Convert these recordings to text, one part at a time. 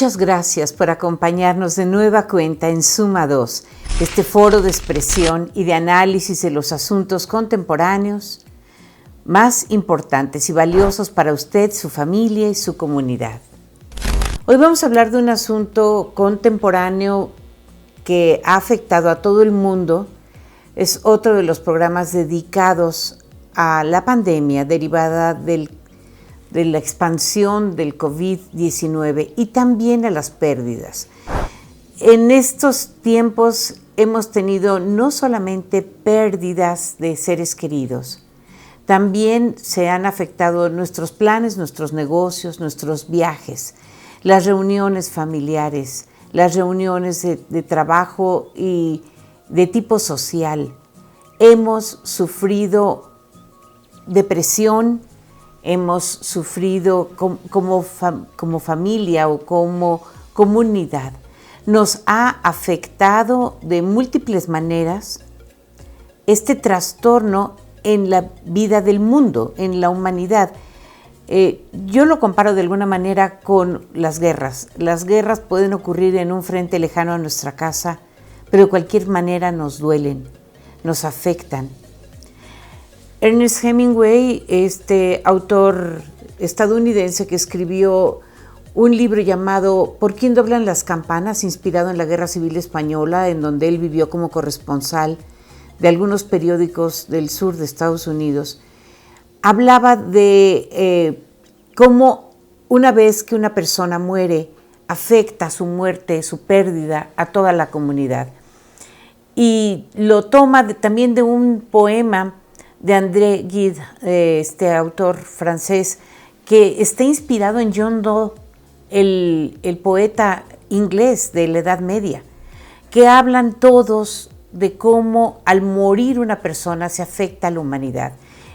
Muchas gracias por acompañarnos de nueva cuenta en Suma 2, este foro de expresión y de análisis de los asuntos contemporáneos más importantes y valiosos para usted, su familia y su comunidad. Hoy vamos a hablar de un asunto contemporáneo que ha afectado a todo el mundo. Es otro de los programas dedicados a la pandemia derivada de la expansión del COVID-19 y también a las pérdidas. En estos tiempos hemos tenido no solamente pérdidas de seres queridos, también se han afectado nuestros planes, nuestros negocios, nuestros viajes, las reuniones familiares, las reuniones de trabajo y de tipo social. Hemos sufrido depresión, hemos sufrido como familia o como comunidad. Nos ha afectado de múltiples maneras este trastorno en la vida del mundo, en la humanidad. Yo lo comparo de alguna manera con las guerras. Las guerras pueden ocurrir en un frente lejano a nuestra casa, pero de cualquier manera nos duelen, nos afectan. Ernest Hemingway, este autor estadounidense que escribió un libro llamado ¿Por quién doblan las campanas?, inspirado en la Guerra Civil Española, en donde él vivió como corresponsal de algunos periódicos del sur de Estados Unidos, hablaba de cómo una vez que una persona muere, afecta su muerte, su pérdida a toda la comunidad. Y lo toma también de un poema de André Gide, este autor francés, que está inspirado en John Donne, el poeta inglés de la Edad Media, que hablan todos de cómo al morir una persona se afecta a la humanidad.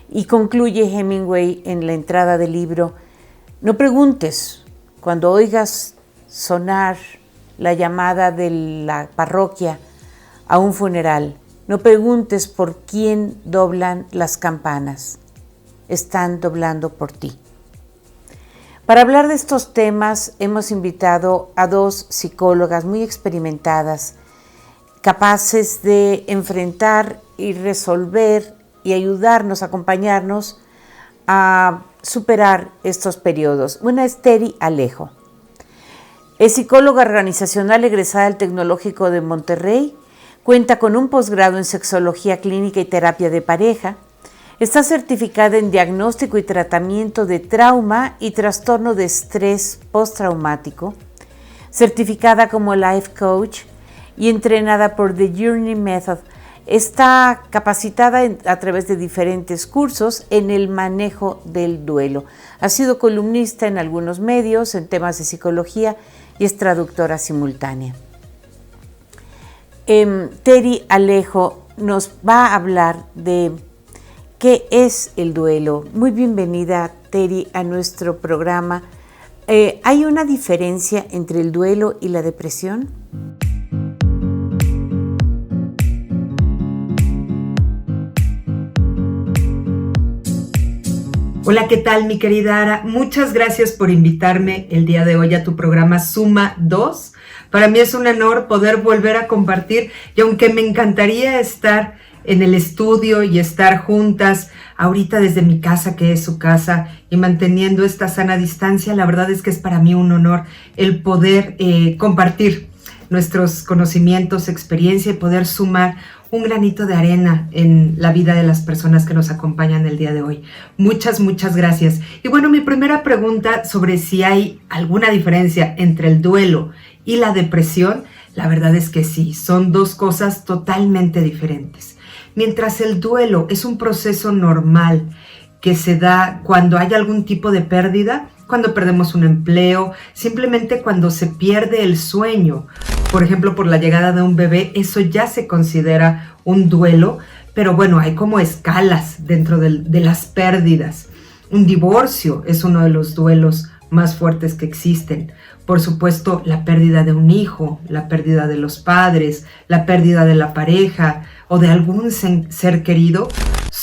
Y concluye Hemingway en la entrada del libro: no preguntes cuando oigas sonar la llamada de la parroquia a un funeral. No preguntes por quién doblan las campanas. Están doblando por ti. Para hablar de estos temas hemos invitado a dos psicólogas muy experimentadas, capaces de enfrentar y resolver y ayudarnos, acompañarnos a superar estos periodos. Una es Teri Alejo. Es psicóloga organizacional egresada del Tecnológico de Monterrey. Cuenta con un posgrado en sexología clínica y terapia de pareja. Está certificada en diagnóstico y tratamiento de trauma y trastorno de estrés postraumático. Certificada como life coach y entrenada por The Journey Method. Está capacitada a través de diferentes cursos en el manejo del duelo. Ha sido columnista en algunos medios en temas de psicología y es traductora simultánea. Teri Alejo nos va a hablar de qué es el duelo. Muy bienvenida, Teri, a nuestro programa. ¿Hay una diferencia entre el duelo y la depresión? Hola, ¿qué tal, mi querida Ara? Muchas gracias por invitarme el día de hoy a tu programa Suma 2. Para mí es un honor poder volver a compartir, y aunque me encantaría estar en el estudio y estar juntas ahorita desde mi casa, que es su casa, y manteniendo esta sana distancia, la verdad es que es para mí un honor el poder compartir nuestros conocimientos, experiencia y poder sumar un granito de arena en la vida de las personas que nos acompañan el día de hoy. Muchas, muchas gracias. Y bueno, mi primera pregunta sobre si hay alguna diferencia entre el duelo y la depresión, la verdad es que sí, son dos cosas totalmente diferentes. Mientras el duelo es un proceso normal que se da cuando hay algún tipo de pérdida, cuando perdemos un empleo, simplemente cuando se pierde el sueño, por ejemplo, por la llegada de un bebé, eso ya se considera un duelo, pero bueno, hay como escalas dentro de las pérdidas. Un divorcio es uno de los duelos más fuertes que existen. Por supuesto, la pérdida de un hijo, la pérdida de los padres, la pérdida de la pareja o de algún ser querido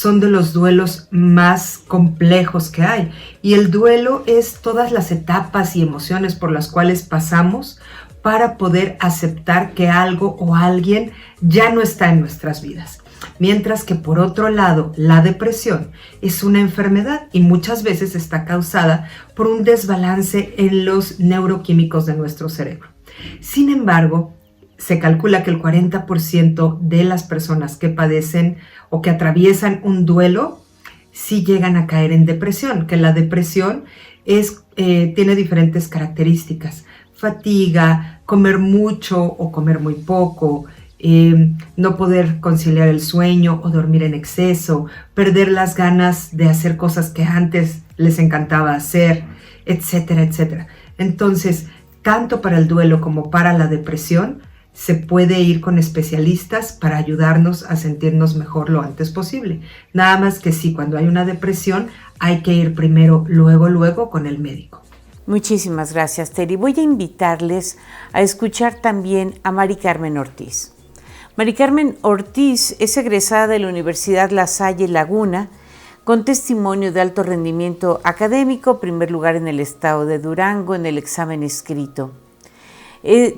son de los duelos más complejos que hay. Y el duelo es todas las etapas y emociones por las cuales pasamos para poder aceptar que algo o alguien ya no está en nuestras vidas. Mientras que por otro lado, la depresión es una enfermedad y muchas veces está causada por un desbalance en los neuroquímicos de nuestro cerebro. Sin embargo, se calcula que el 40% de las personas que padecen o que atraviesan un duelo sí llegan a caer en depresión, que la depresión tiene diferentes características: fatiga, comer mucho o comer muy poco, no poder conciliar el sueño o dormir en exceso, perder las ganas de hacer cosas que antes les encantaba hacer, etcétera, etcétera. Entonces, tanto para el duelo como para la depresión, se puede ir con especialistas para ayudarnos a sentirnos mejor lo antes posible. Nada más que sí, cuando hay una depresión, hay que ir primero, luego con el médico. Muchísimas gracias, Teri. Voy a invitarles a escuchar también a Mari Carmen Ortiz. Mari Carmen Ortiz es egresada de la Universidad La Salle Laguna, con testimonio de alto rendimiento académico, primer lugar en el estado de Durango en el examen escrito.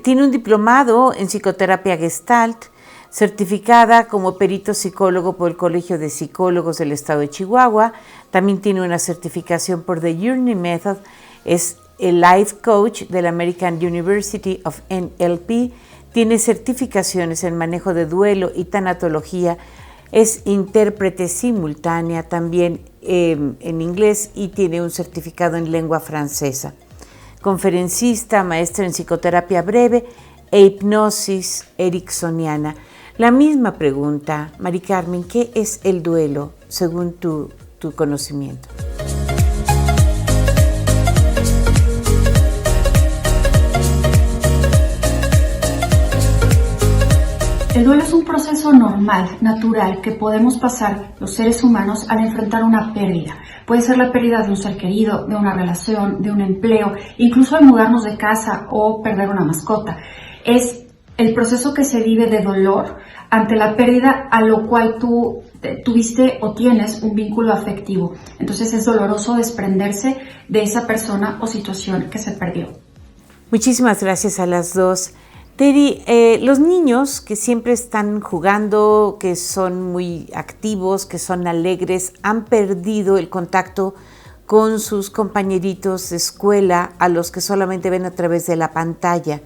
Tiene un diplomado en psicoterapia Gestalt, certificada como perito psicólogo por el Colegio de Psicólogos del estado de Chihuahua. También tiene una certificación por The Journey Method, es el Life Coach de la American University of NLP, tiene certificaciones en manejo de duelo y tanatología, es intérprete simultánea también en inglés y tiene un certificado en lengua francesa. Conferencista, maestra en psicoterapia breve e hipnosis ericksoniana. La misma pregunta, Mari Carmen, ¿qué es el duelo según tu conocimiento? El duelo es un proceso normal, natural, que podemos pasar los seres humanos al enfrentar una pérdida. Puede ser la pérdida de un ser querido, de una relación, de un empleo, incluso al mudarnos de casa o perder una mascota. Es el proceso que se vive de dolor ante la pérdida a lo cual tú tuviste o tienes un vínculo afectivo. Entonces es doloroso desprenderse de esa persona o situación que se perdió. Muchísimas gracias a las dos. Teri, los niños que siempre están jugando, que son muy activos, que son alegres, han perdido el contacto con sus compañeritos de escuela, a los que solamente ven a través de la pantalla.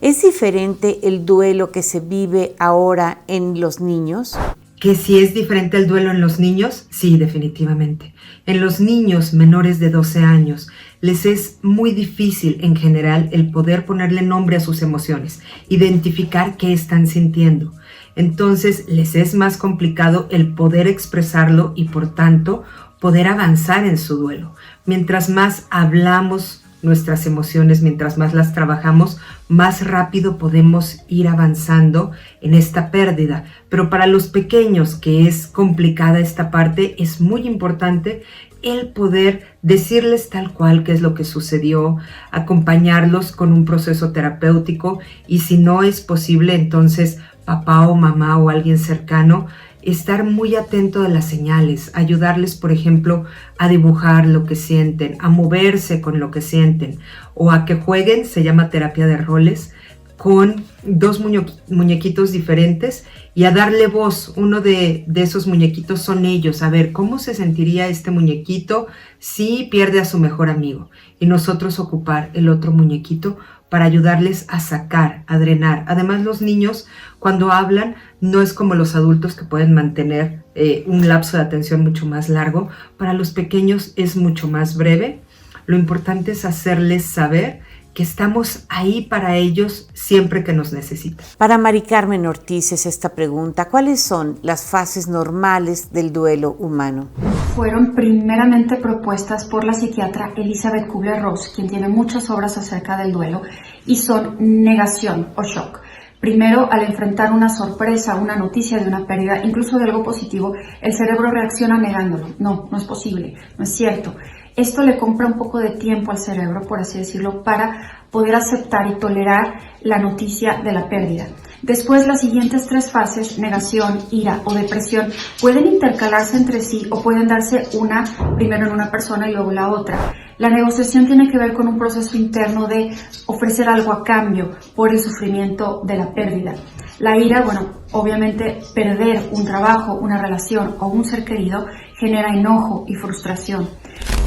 ¿Es diferente el duelo que se vive ahora en los niños? ¿Que si es diferente el duelo en los niños? Sí, definitivamente. En los niños menores de 12 años les es muy difícil en general el poder ponerle nombre a sus emociones, identificar qué están sintiendo. Entonces les es más complicado el poder expresarlo y por tanto poder avanzar en su duelo. Mientras más hablamos nuestras emociones, mientras más las trabajamos, más rápido podemos ir avanzando en esta pérdida. Pero para los pequeños, que es complicada esta parte, es muy importante el poder decirles tal cual qué es lo que sucedió, acompañarlos con un proceso terapéutico y si no es posible, entonces papá o mamá o alguien cercano, estar muy atento de las señales, ayudarles, por ejemplo, a dibujar lo que sienten, a moverse con lo que sienten o a que jueguen, se llama terapia de roles, con dos muñequitos diferentes y a darle voz. Uno de esos muñequitos son ellos. A ver, ¿cómo se sentiría este muñequito si pierde a su mejor amigo? Y nosotros ocupar el otro muñequito para ayudarles a sacar, a drenar. Además, los niños, cuando hablan, no es como los adultos que pueden mantener un lapso de atención mucho más largo. Para los pequeños es mucho más breve. Lo importante es hacerles saber que estamos ahí para ellos siempre que nos necesitan. Para Mari Carmen Ortiz es esta pregunta: ¿cuáles son las fases normales del duelo humano? Fueron primeramente propuestas por la psiquiatra Elizabeth Kubler-Ross, quien tiene muchas obras acerca del duelo, y son negación o shock. Primero, al enfrentar una sorpresa, una noticia de una pérdida, incluso de algo positivo, el cerebro reacciona negándolo. No es posible, no es cierto. Esto le compra un poco de tiempo al cerebro, por así decirlo, para poder aceptar y tolerar la noticia de la pérdida. Después, las siguientes 3 fases, negación, ira o depresión, pueden intercalarse entre sí o pueden darse una primero en una persona y luego la otra. La negociación tiene que ver con un proceso interno de ofrecer algo a cambio por el sufrimiento de la pérdida. La ira, bueno, obviamente perder un trabajo, una relación o un ser querido genera enojo y frustración.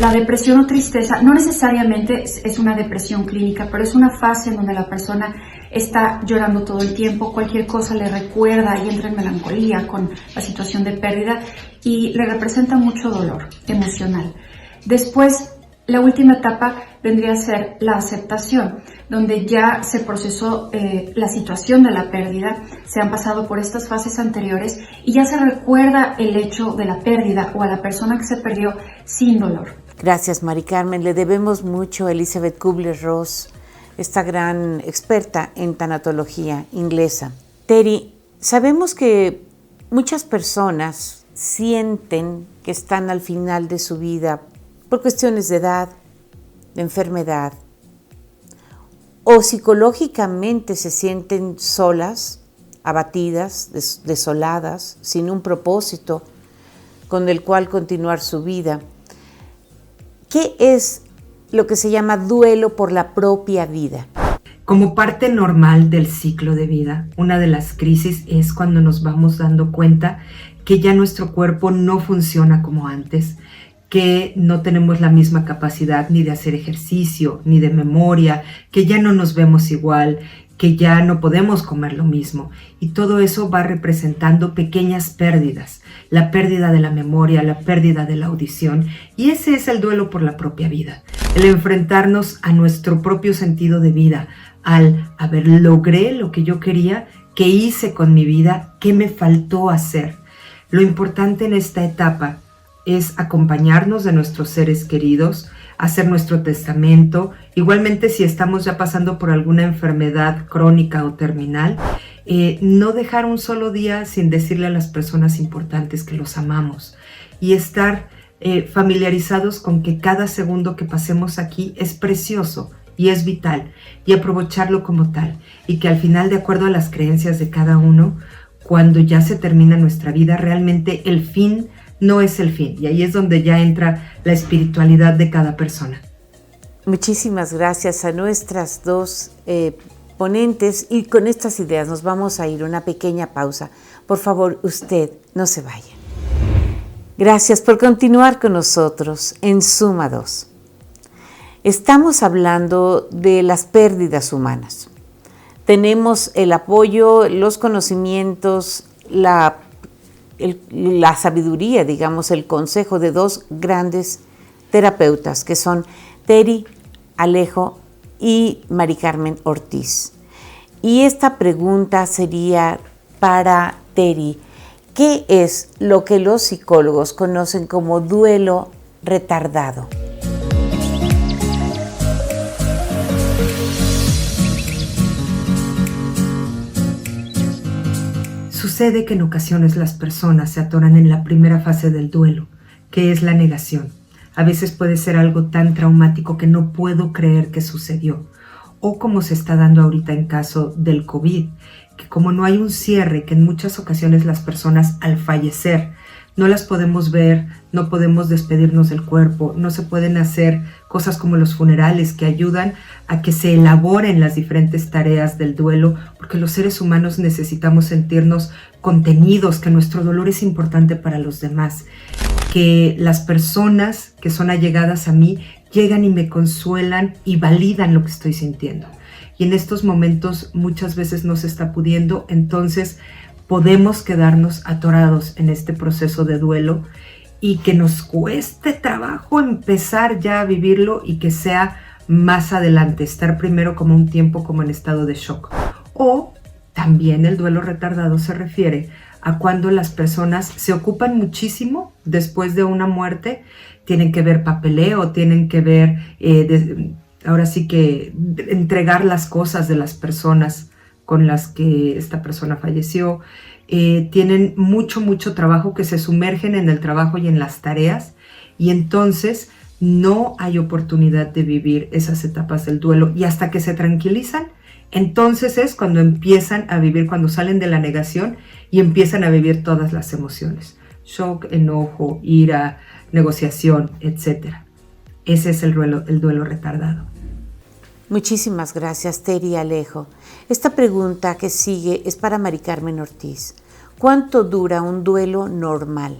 La depresión o tristeza no necesariamente es una depresión clínica, pero es una fase en donde la persona está llorando todo el tiempo, cualquier cosa le recuerda y entra en melancolía con la situación de pérdida y le representa mucho dolor emocional. Después, la última etapa vendría a ser la aceptación, donde ya se procesó la situación de la pérdida, se han pasado por estas fases anteriores y ya se recuerda el hecho de la pérdida o a la persona que se perdió sin dolor. Gracias, Mari Carmen. Le debemos mucho a Elizabeth Kubler-Ross, esta gran experta en tanatología inglesa. Teri, sabemos que muchas personas sienten que están al final de su vida por cuestiones de edad, de enfermedad, o psicológicamente se sienten solas, abatidas, desoladas, sin un propósito con el cual continuar su vida. ¿Qué es lo que se llama duelo por la propia vida? Como parte normal del ciclo de vida, una de las crisis es cuando nos vamos dando cuenta que ya nuestro cuerpo no funciona como antes, que no tenemos la misma capacidad ni de hacer ejercicio, ni de memoria, que ya no nos vemos igual, que ya no podemos comer lo mismo. Y todo eso va representando pequeñas pérdidas, la pérdida de la memoria, la pérdida de la audición. Y ese es el duelo por la propia vida, el enfrentarnos a nuestro propio sentido de vida, a ver, logré lo que yo quería, qué hice con mi vida, qué me faltó hacer. Lo importante en esta etapa es acompañarnos de nuestros seres queridos, hacer nuestro testamento. Igualmente, si estamos ya pasando por alguna enfermedad crónica o terminal, no dejar un solo día sin decirle a las personas importantes que los amamos y estar familiarizados con que cada segundo que pasemos aquí es precioso y es vital y aprovecharlo como tal, y que al final, de acuerdo a las creencias de cada uno, cuando ya se termina nuestra vida, realmente el fin no es el fin, y ahí es donde ya entra la espiritualidad de cada persona. Muchísimas gracias a nuestras dos ponentes, y con estas ideas nos vamos a ir a una pequeña pausa. Por favor, usted no se vaya. Gracias por continuar con nosotros en Suma 2. Estamos hablando de las pérdidas humanas. Tenemos el apoyo, los conocimientos, la sabiduría, digamos, el consejo de dos grandes terapeutas que son Teri Alejo y Mari Carmen Ortiz. Y esta pregunta sería para Teri: ¿qué es lo que los psicólogos conocen como duelo retardado? Sucede que en ocasiones las personas se atoran en la primera fase del duelo, que es la negación. A veces puede ser algo tan traumático que no puedo creer que sucedió. O como se está dando ahorita en caso del COVID, que como no hay un cierre, que en muchas ocasiones las personas al fallecer no las podemos ver, no podemos despedirnos del cuerpo, no se pueden hacer cosas como los funerales que ayudan a que se elaboren las diferentes tareas del duelo, porque los seres humanos necesitamos sentirnos contenidos, que nuestro dolor es importante para los demás, que las personas que son allegadas a mí llegan y me consuelan y validan lo que estoy sintiendo. Y en estos momentos muchas veces no se está pudiendo, entonces podemos quedarnos atorados en este proceso de duelo y que nos cueste trabajo empezar ya a vivirlo y que sea más adelante, estar primero como un tiempo como en estado de shock. O también el duelo retardado se refiere a cuando las personas se ocupan muchísimo después de una muerte, tienen que ver papeleo, tienen que ver, ahora sí que entregar las cosas de las personas con las que esta persona falleció, tienen mucho trabajo, que se sumergen en el trabajo y en las tareas, y entonces no hay oportunidad de vivir esas etapas del duelo, y hasta que se tranquilizan, Entonces es cuando empiezan a vivir, cuando salen de la negación y empiezan a vivir todas las emociones. Shock, enojo, ira, negociación, etc. Ese es el duelo retardado. Muchísimas gracias, Teri Alejo. Esta pregunta que sigue es para Mari Carmen Ortiz. ¿Cuánto dura un duelo normal?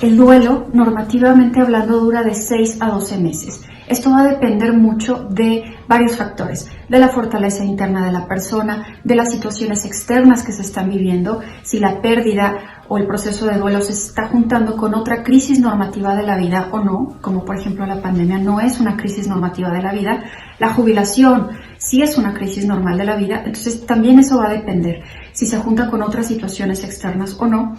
El duelo, normativamente hablando, dura de 6 a 12 meses. Esto va a depender mucho de varios factores, de la fortaleza interna de la persona, de las situaciones externas que se están viviendo, si la pérdida o el proceso de duelo se está juntando con otra crisis normativa de la vida o no, como por ejemplo la pandemia no es una crisis normativa de la vida, la jubilación sí es una crisis normal de la vida, entonces también eso va a depender si se junta con otras situaciones externas o no.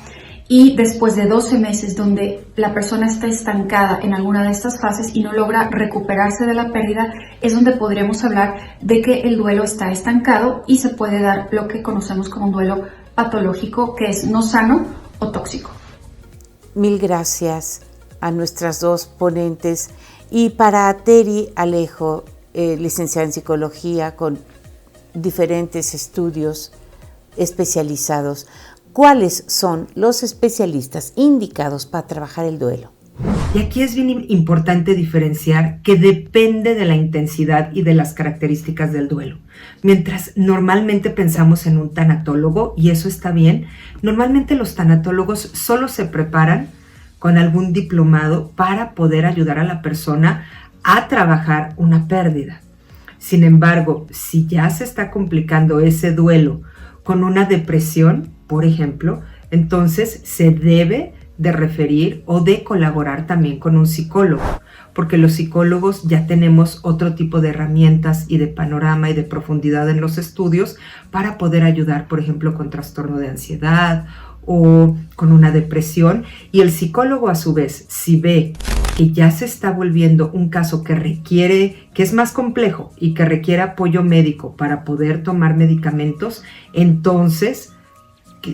Y después de 12 meses donde la persona está estancada en alguna de estas fases y no logra recuperarse de la pérdida, es donde podríamos hablar de que el duelo está estancado y se puede dar lo que conocemos como un duelo patológico, que es no sano o tóxico. Mil gracias a nuestras dos ponentes. Y para Teri Alejo, licenciada en psicología con diferentes estudios especializados, ¿cuáles son los especialistas indicados para trabajar el duelo? Y aquí es bien importante diferenciar que depende de la intensidad y de las características del duelo. Mientras normalmente pensamos en un tanatólogo, y eso está bien, normalmente los tanatólogos solo se preparan con algún diplomado para poder ayudar a la persona a trabajar una pérdida. Sin embargo, si ya se está complicando ese duelo con una depresión, por ejemplo, entonces se debe de referir o de colaborar también con un psicólogo, porque los psicólogos ya tenemos otro tipo de herramientas y de panorama y de profundidad en los estudios para poder ayudar, por ejemplo, con trastorno de ansiedad o con una depresión. Y el psicólogo, a su vez, si ve que ya se está volviendo un caso que es más complejo y que requiere apoyo médico para poder tomar medicamentos, entonces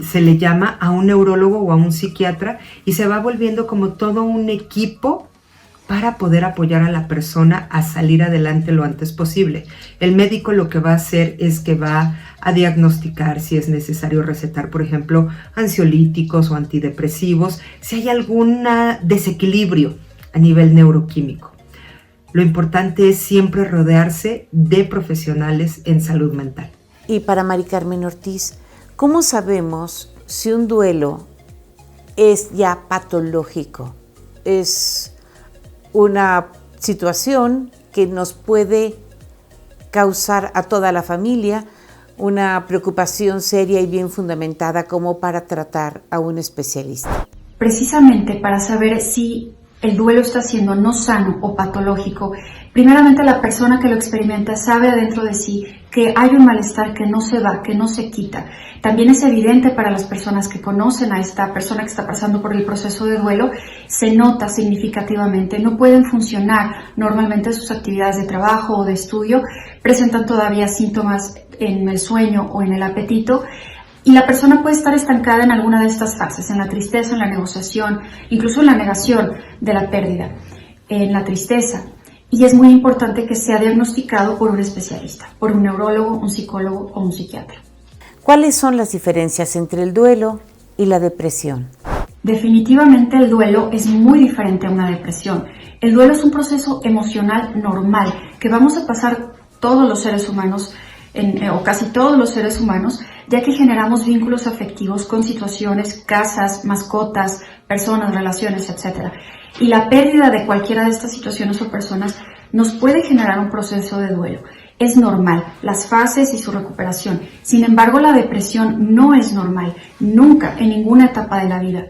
se le llama a un neurólogo o a un psiquiatra y se va volviendo como todo un equipo para poder apoyar a la persona a salir adelante lo antes posible. El médico lo que va a hacer es que va a diagnosticar si es necesario recetar, por ejemplo, ansiolíticos o antidepresivos, si hay algún desequilibrio a nivel neuroquímico. Lo importante es siempre rodearse de profesionales en salud mental. Y para Mari Carmen Ortiz, ¿cómo sabemos si un duelo es ya patológico? Es una situación que nos puede causar a toda la familia una preocupación seria y bien fundamentada como para tratar a un especialista. Precisamente para saber si el duelo está siendo no sano o patológico, primeramente la persona que lo experimenta sabe adentro de sí que hay un malestar que no se va, que no se quita. También es evidente para las personas que conocen a esta persona que está pasando por el proceso de duelo, se nota significativamente, no pueden funcionar normalmente sus actividades de trabajo o de estudio, presentan todavía síntomas en el sueño o en el apetito, y la persona puede estar estancada en alguna de estas fases, en la tristeza, en la negociación, incluso en la negación de la pérdida, en la tristeza. Y es muy importante que sea diagnosticado por un especialista, por un neurólogo, un psicólogo o un psiquiatra. ¿Cuáles son las diferencias entre el duelo y la depresión? Definitivamente el duelo es muy diferente a una depresión. El duelo es un proceso emocional normal que vamos a pasar todos los seres humanos, o casi todos los seres humanos, ya que generamos vínculos afectivos con situaciones, casas, mascotas, personas, relaciones, etc. Y la pérdida de cualquiera de estas situaciones o personas nos puede generar un proceso de duelo. Es normal, las fases y su recuperación. Sin embargo, la depresión no es normal, nunca, en ninguna etapa de la vida.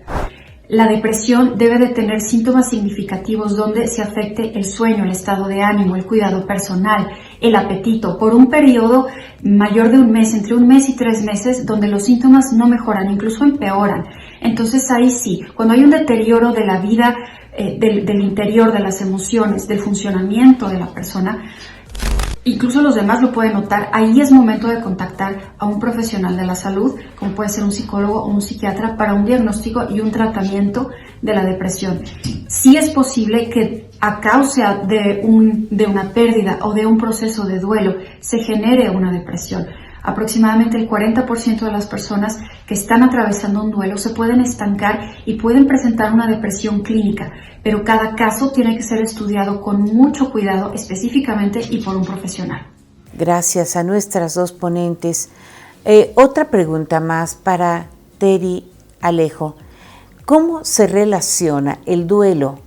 La depresión debe de tener síntomas significativos donde se afecte el sueño, el estado de ánimo, el cuidado personal, el apetito, por un periodo mayor de un mes, entre un mes y 3 meses, donde los síntomas no mejoran, incluso empeoran. Entonces ahí sí, cuando hay un deterioro de la vida, del interior, de las emociones, del funcionamiento de la persona, incluso los demás lo pueden notar, ahí es momento de contactar a un profesional de la salud, como puede ser un psicólogo o un psiquiatra, para un diagnóstico y un tratamiento de la depresión. Sí es posible que a causa de una pérdida o de un proceso de duelo se genere una depresión. Aproximadamente el 40% de las personas que están atravesando un duelo se pueden estancar y pueden presentar una depresión clínica, pero cada caso tiene que ser estudiado con mucho cuidado específicamente y por un profesional. Gracias a nuestras dos ponentes. Otra pregunta más para Teri Alejo. ¿Cómo se relaciona el duelo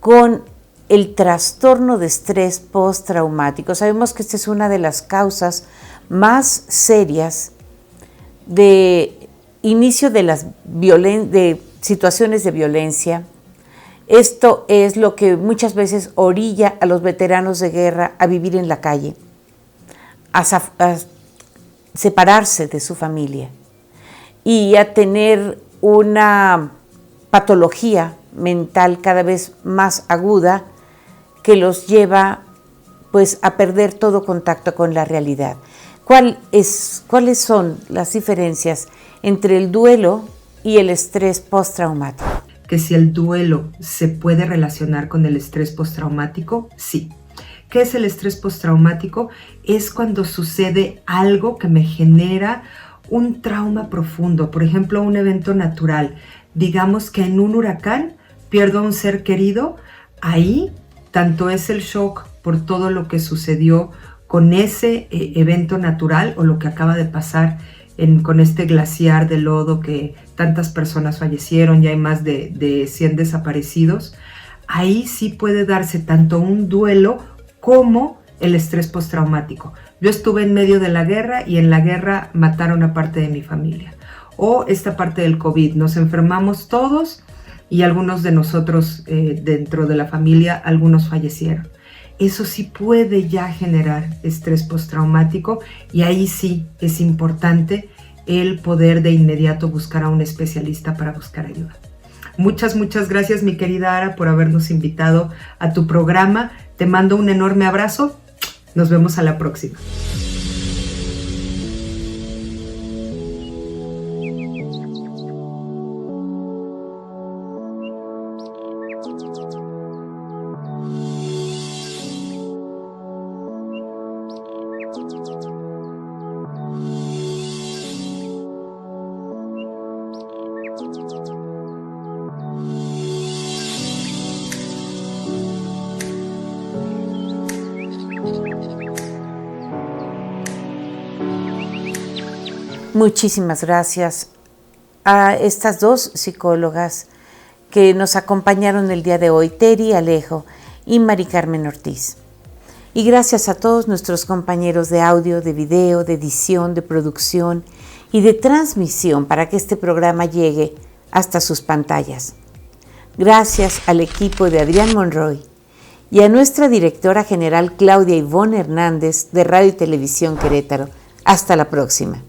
con el trastorno de estrés postraumático? Sabemos que esta es una de las causas más serias de inicio de de situaciones de violencia. Esto es lo que muchas veces orilla a los veteranos de guerra a vivir en la calle, a separarse de su familia y a tener una patología mental cada vez más aguda que los lleva pues a perder todo contacto con la realidad. ¿Cuáles son las diferencias entre el duelo y el estrés postraumático? Que si el duelo se puede relacionar con el estrés postraumático, sí. ¿Qué es el estrés postraumático? Es cuando sucede algo que me genera un trauma profundo, por ejemplo, un evento natural. Digamos que en un huracán pierdo a un ser querido, ahí tanto es el shock por todo lo que sucedió con ese evento natural o lo que acaba de pasar con este glaciar de lodo que tantas personas fallecieron, ya hay más de 100 desaparecidos. Ahí sí puede darse tanto un duelo como el estrés postraumático. Yo estuve en medio de la guerra y en la guerra mataron a parte de mi familia. O esta parte del COVID, nos enfermamos todos y algunos de nosotros dentro de la familia, algunos fallecieron. Eso sí puede ya generar estrés postraumático y ahí sí es importante el poder de inmediato buscar a un especialista para buscar ayuda. Muchas gracias, mi querida Ara, por habernos invitado a tu programa. Te mando un enorme abrazo. Nos vemos a la próxima. Muchísimas gracias a estas dos psicólogas que nos acompañaron el día de hoy, Teri Alejo y Mari Carmen Ortiz. Y gracias a todos nuestros compañeros de audio, de video, de edición, de producción y de transmisión para que este programa llegue hasta sus pantallas. Gracias al equipo de Adrián Monroy y a nuestra directora general Claudia Ivonne Hernández de Radio y Televisión Querétaro. Hasta la próxima.